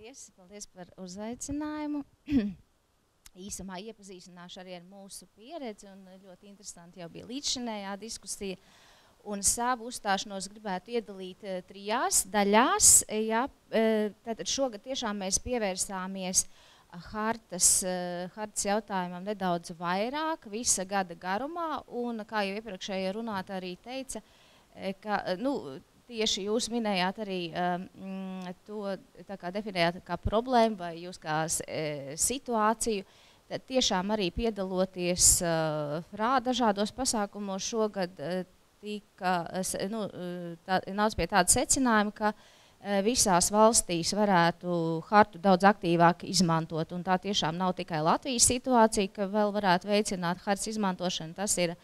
Paldies par uzaicinājumu. Īsumā iepazīstināšu arī ar mūsu pieredzi, un ļoti interesanti jau bija līdzšinējā diskusija. Un savu uzstāšanos gribētu iedalīt trijās daļās. Ja, tātad šogad tiešām mēs pievērsāmies hartas jautājumam nedaudz vairāk, visa gada garumā, un kā jau iepriekšējie runātāji arī teica, ka, tieši jūs minējāt arī to, tā kā definējāt kā problēmu vai jūs kā situāciju, tad tiešām arī piedaloties dažādos pasākumos šogad nāc pie tāda secinājuma, ka visās valstīs varētu hartu daudz aktīvāk izmantot, un tā tiešām nav tikai Latvijas situācija, ka vēl varētu veicināt hartas izmantošanu, tas ir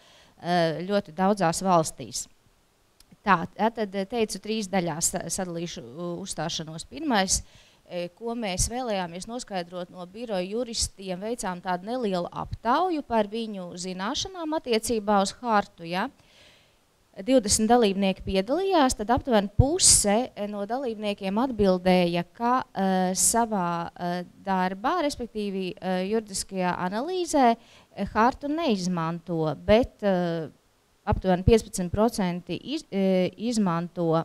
ļoti daudzās valstīs. Tā, tad teicu, 3 daļās sadalīšu uzstāšanos. Pirmais, ko mēs vēlējāmies noskaidrot no biroja juristiem, veicām tādu nelielu aptauju par viņu zināšanām attiecībā uz hartu. Ja? 20 dalībnieki piedalījās, tad aptuveni puse no dalībniekiem atbildēja, ka savā darbā, respektīvi juridiskajā analīzē, hartu neizmanto, bet aptuveni 15% izmanto,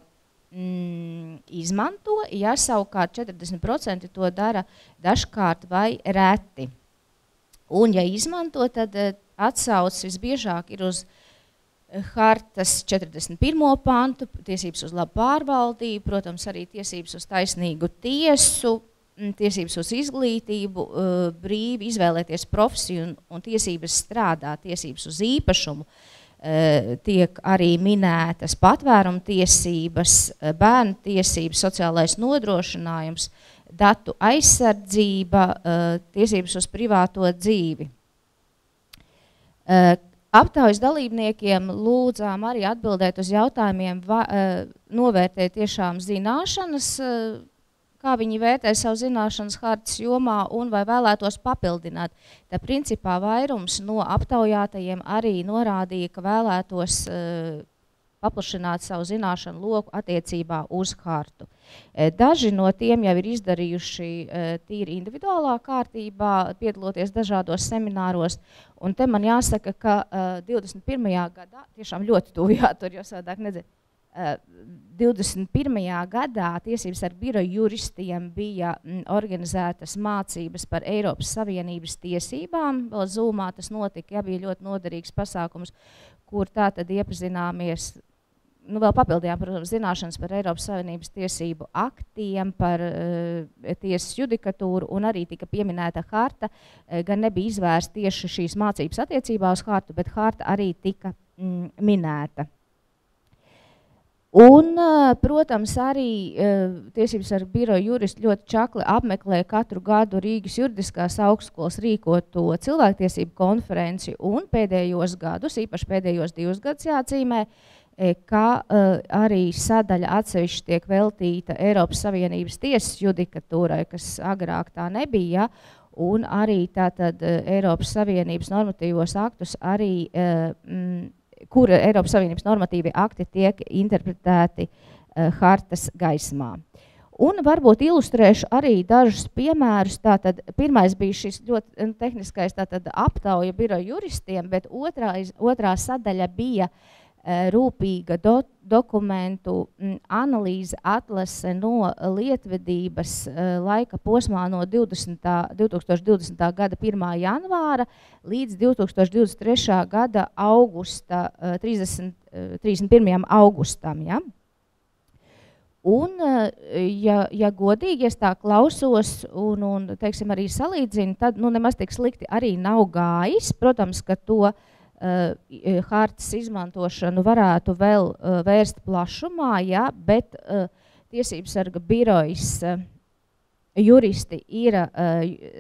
ja savukārt 40% to dara dažkārt vai reti. Un, ja izmanto, tad atsaucas visbiežāk ir uz hartas 41. pantu, tiesības uz labu pārvaldību, protams, arī tiesības uz taisnīgu tiesu, tiesības uz izglītību, brīvi izvēlēties profesiju un tiesības strādāt, tiesības uz īpašumu. Tiek arī minētas patvērumu tiesības, bērnu tiesības, sociālais nodrošinājums, datu aizsardzība, tiesības uz privāto dzīvi. Aptaujas dalībniekiem lūdzām arī atbildēt uz jautājumiem, novērtēt tiešām zināšanas, kā viņi vērtē savu zināšanas hartas jomā un vai vēlētos papildināt. Tā principā vairums no aptaujātajiem arī norādīja, ka vēlētos paplašināt savu zināšanu loku attiecībā uz hartu. Daži no tiem jau ir izdarījuši tīri individuālā kārtībā, piedaloties dažādos semināros, un te man jāsaka, ka 21. gadā, tiešām ļoti tuvu jātur, jo savādāk nedzird, 21. gadā Tiesības sarga biroja juristiem bija organizētas mācības par Eiropas Savienības tiesībām. Vēl Zoomā tas notika, ja, bija ļoti noderīgs pasākums, kur tā tad iepazināmies, vēl papildījām, protams, zināšanas par Eiropas Savienības tiesību aktiem, par tiesas judikatūru, un arī tika pieminēta harta, gan nebija izvērsta tieši šīs mācības attiecībā uz hartu, bet harta arī tika minēta. Un, protams, arī Tiesības sarga biroja juristi ļoti čakli apmeklē katru gadu Rīgas juridiskās augstskolas rīkoto cilvēktiesību konferenci, un pēdējos gadus, īpaši pēdējos 2 gadus jāatzīmē, ka arī sadaļa atsevišķi tiek veltīta Eiropas Savienības tiesas judikatūrai, kas agrāk tā nebija, un arī tātad Eiropas Savienības normatīvos aktus arī kur Eiropas Savienības normatīvi akti tiek interpretēti hartas gaismā. Un varbūt ilustrēšu arī dažus piemērus. Tātad pirmais bija šis ļoti tehniskais tātad aptauja biroja juristiem, bet otrā sadaļa bija rūpīga dokumentu analīze atlase no lietvedības laika posmā no 2020. gada 1. janvāra līdz 2023. gada augusta, 31. augustam. Ja? Un, ja godīgi es tā klausos un teiksim, arī salīdzinu, tad nemaz tik slikti arī nav gājis. Protams, ka to hartas izmantošanu varētu vēl vērst plašumā, ja, bet Tiesības sarga birojas juristi ir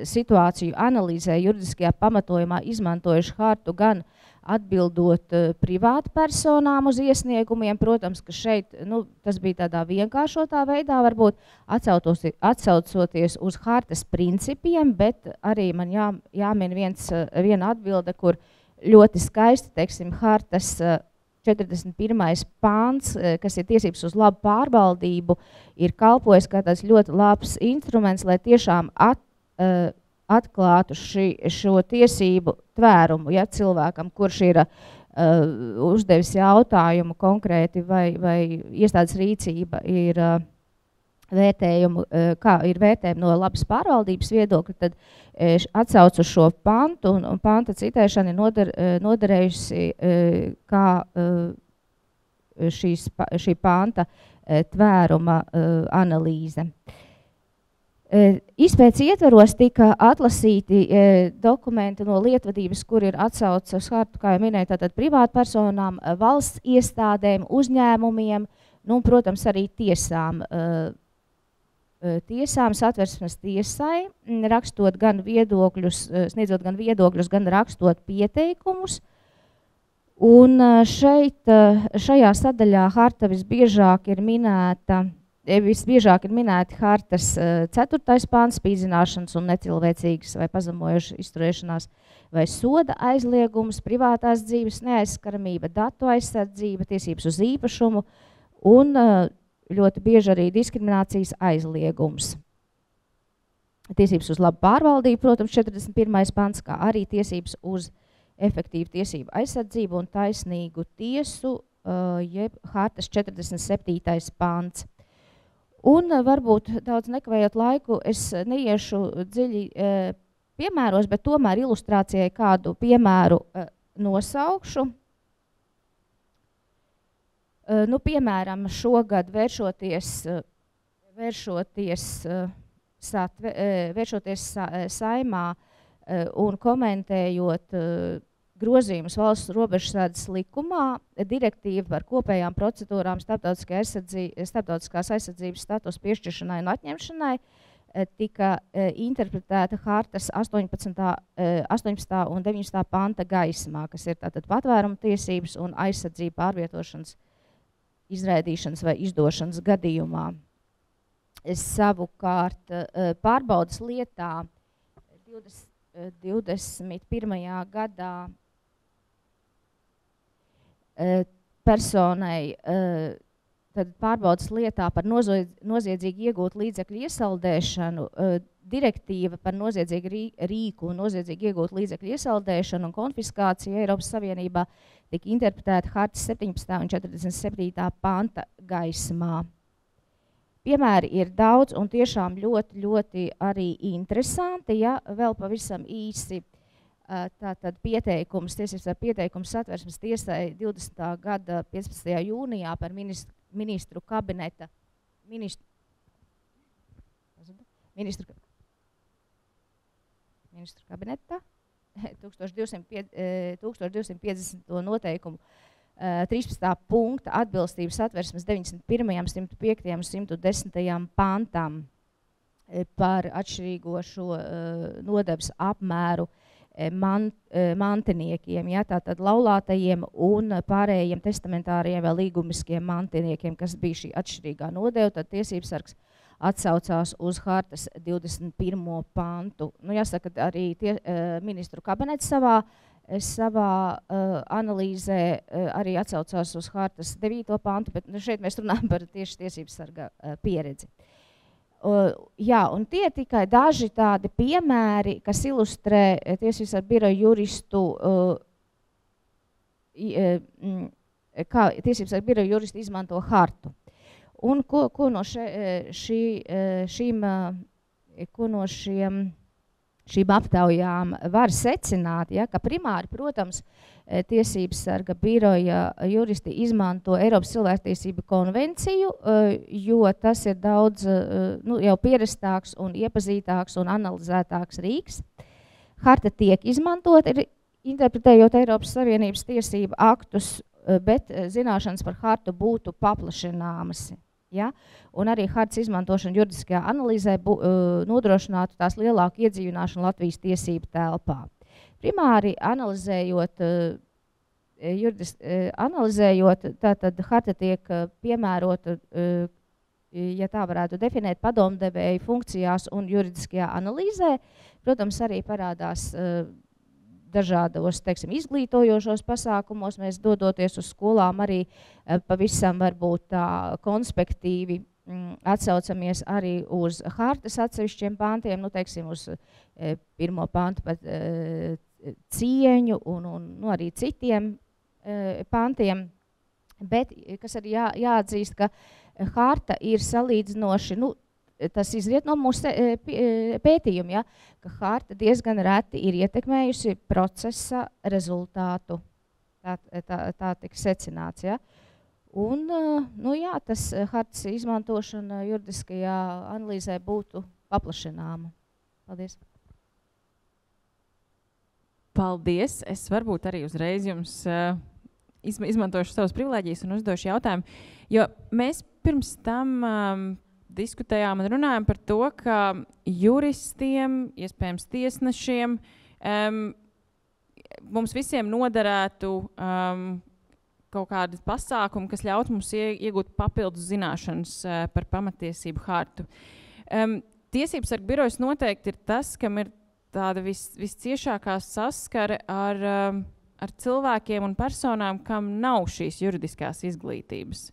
situāciju analīzē juridiskajā pamatojumā izmantojuši hartu gan atbildot privātpersonām uz iesniegumiem. Protams, ka šeit tas bija tādā vienkāršotā veidā, varbūt atsaucoties uz hartas principiem, bet arī man jāmin viena atbilde, kur ļoti skaisti, teiksim, hartas 41. pāns, kas ir tiesības uz labu pārvaldību, ir kalpojis kā tāds ļoti labs instruments, lai tiešām atklātu šo tiesību tvērumu, ja, cilvēkam, kurš ir uzdevis jautājumu konkrēti, vai iestādes rīcība ir vērtējumu, kā ir vērtējumi no labas pārvaldības viedokļa, tad atsauc uz šo pantu, un panta citēšana ir noderējusi kā šī panta tvēruma analīze. Izpētes ietveros tika atlasīti dokumenti no lietvadības, kur ir atsauce uz hartu, kā jau minēju, tātad privātpersonām, valsts iestādēm, uzņēmumiem, nu, protams, arī tiesām. Satversmes tiesai, rakstot gan viedokļus, sniedzot gan viedokļus, gan rakstot pieteikumus. Un šajā sadaļā harta visbiežāk ir minēti hartas 4. pāns, spīdzināšanas un necilvēcīgas vai pazemojušas izturēšanās vai soda aizliegums, privātās dzīves neaizskaramība, datu aizsardzība, tiesības uz īpašumu un ļoti bieži arī diskriminācijas aizliegums. Tiesības uz labu pārvaldību, protams, 41. pants, kā arī tiesības uz efektīvu tiesību aizsardzību un taisnīgu tiesu, jeb hartas 47. pants. Un varbūt daudz nekavējot laiku, es neiešu dziļi piemēros, bet tomēr ilustrācijai kādu piemēru nosaukšu. Nu, piemēram, šogad vēršoties saimā un komentējot grozījumus valsts robežsardzes likumā, direktīva par kopējām procedūrām starptautiskās aizsardzības status piešķiršanai un atņemšanai tika interpretēta hartas 18. un 19. panta gaismā, kas ir tātad patvēruma tiesības un aizsardzība pārvietošanas, izraidīšanas vai izdošanas gadījumā. Es savukārt pārbaudas lietā 21. gadā personai tad pārbaudas lietā par noziedzīgi iegūtu līdzekļu iesaldēšanu, direktīva par noziedzīgu rīku un noziedzīgi iegūtu līdzekļu iesaldēšanu un konfiskāciju Eiropas Savienībā tika interpretēta hartas 17. un 47. panta gaismā. Piemēri ir daudz un tiešām ļoti, ļoti arī interesanti, ja vēl pavisam īsi. Tātad pieteikums, tiesības ar pieteikumu satversmes tiesai 20. gada 15. jūnijā par ministru kabineta ministru kabineta 1250. noteikumu 13. punkta atbilstību satversmes 91., 105. un 110. pantam par atšķirīgo šo nodevas apmēru mantiniekiem, ja, tātad laulātajiem un pārējiem testamentāriem vai līgumiskiem mantiniekiem, kas bija šī atšķirīgā nodeva, tad tiesības atsaucās uz hartas 21. pantu. Nu, jāsaka, arī ministru kabinets savā analīzē arī atsaucās uz hartas 9. pantu, bet šeit mēs runājam par tieši tiesības sarga pieredzi. Jā, un tie tikai daži tādi piemēri, kas ilustrē tiesības sarga biroja juristu, kā tiesības sarga biroja juristi izmanto hartu. Un ko no šīm aptaujām var secināt, ja, ka primāri, protams, tiesības sarga biroja juristi izmanto Eiropas cilvēktiesību konvenciju, jo tas ir daudz jau pierastāks un iepazītāks un analizētāks rīks. Harta tiek izmantot, interpretējot Eiropas Savienības tiesību aktus, bet zināšanas par hartu būtu paplašināmas. Ja? Un arī hartas izmantošana juridiskajā analīzē nodrošinātu tās lielāku iedzīvināšanu Latvijas tiesību telpā. Primāri analizējot, tātad harta tiek piemērota, ja tā varētu definēt, padomdevēju funkcijās un juridiskajā analīzē. Protams, arī parādās dažādos, teiksim, izglītojošos pasākumos. Mēs dodoties uz skolām arī pavisam varbūt tā konspektīvi atsaucamies arī uz hartas atsevišķiem pantiem, nu, teiksim, uz pirmo pantu pat cieņu un arī citiem pantiem. Bet, kas arī jāatzīst, ka harta ir salīdzinoši, nu, tas izriet no mūsu pētījuma, ja, ka harta diezgan reti ir ietekmējusi procesa rezultātu. Tā tiks secināts, ja. Un, nu jā, tas hartas izmantošana juridiskajā analīzē būtu paplašināma. Paldies. Paldies. Es varbūt arī uzreiz jums izmantošu savas privilēģijas un uzdošu jautājumu, jo mēs pirms tam diskutējām un runājām par to, ka juristiem, iespējams tiesnešiem, mums visiem noderētu kaut kādi pasākumi, kas ļaut mums iegūt papildus zināšanas par pamatiesību hartu. Tiesības sarga birojas noteikti ir tas, kam ir tāda visciešākā saskare ar cilvēkiem un personām, kam nav šīs juridiskās izglītības.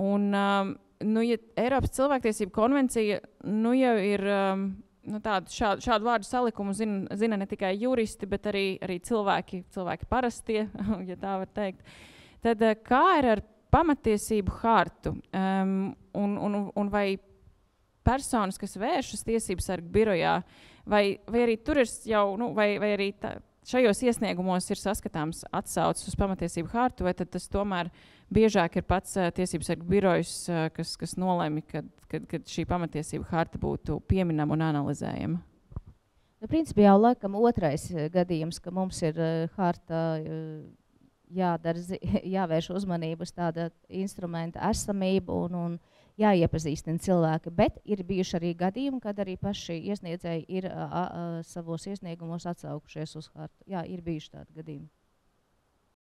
Un, nu, ja Eiropas cilvēktiesību konvencija nu, jau ir šādu vārdu salikumu zina ne tikai juristi, bet arī cilvēki parastie, ja tā var teikt. Tad kā ir ar pamatiesību hartu un vai personas, kas vēršas tiesības sarga birojā, vai arī tur ir jau, nu, vai arī šajos iesniegumos ir saskatāms atsauces uz pamatiesību hartu, vai tad tas tomēr biežāk ir pats tiesības sarga birojs, kas nolēma, kad šī pamatiesību harta būtu pieminama un analizējama? Nu, principā jau laikam otrais gadījums, ka mums ir harta jāvērš uzmanību uz tāda instrumenta esamību un jāiepazīstina cilvēki, bet ir bijuši arī gadījumi, kad arī paši iesniedzēji ir savos iesniegumos atsaukušies uz hartu. Jā, ir bijuši tādi gadījumi.